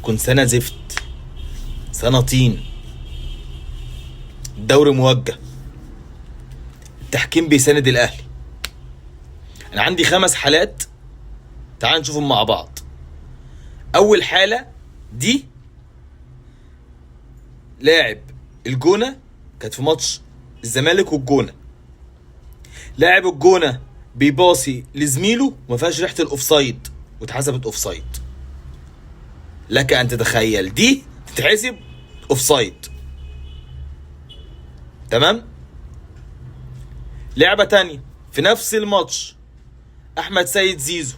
هتكون سنة زفت، سنة طين. الدوري موجه، التحكيم بيساند الاهلي. انا عندي 5 حالات، تعال نشوفهم مع بعض. اول حالة دي لاعب الجونة، كانت في ماتش الزمالك والجونة. لاعب الجونة بيباصي لزميله وما فيهاش ريحة الاوفسايد واتحسبت اوفسايد. لك ان تتخيل دي تتحسب اوفسايد. تمام. لعبة تانية في نفس الماتش، احمد سيد زيزو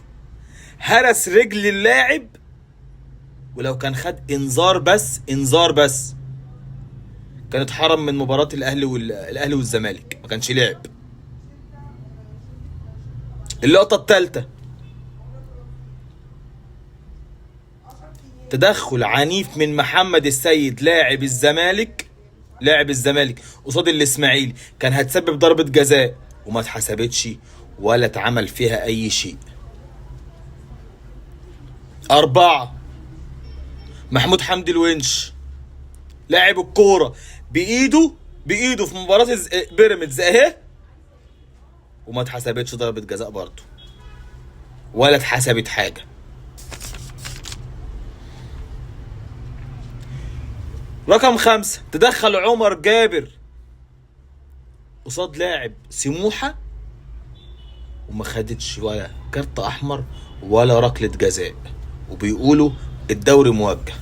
هرس رجل اللاعب، ولو كان خد انذار بس كان اتحرم من مباراة الاهلي والزمالك، ما كانش لعب. اللقطة الثالثة، تدخل عنيف من محمد السيد لاعب الزمالك قصاد الاسماعيلي، كان هتسبب ضربة جزاء وما اتحسبتش ولا اتعمل فيها اي شيء. 4، محمود حمدي الونش لاعب الكورة بإيده في مباراة بيراميدز اهي، وما اتحسبتش ضربة جزاء برضه ولا اتحسبت حاجة. رقم 5، تدخل عمر جابر قصاد لاعب سموحة وما خدتش ولا كارت احمر ولا ركلة جزاء، وبيقولوا الدوري موجه.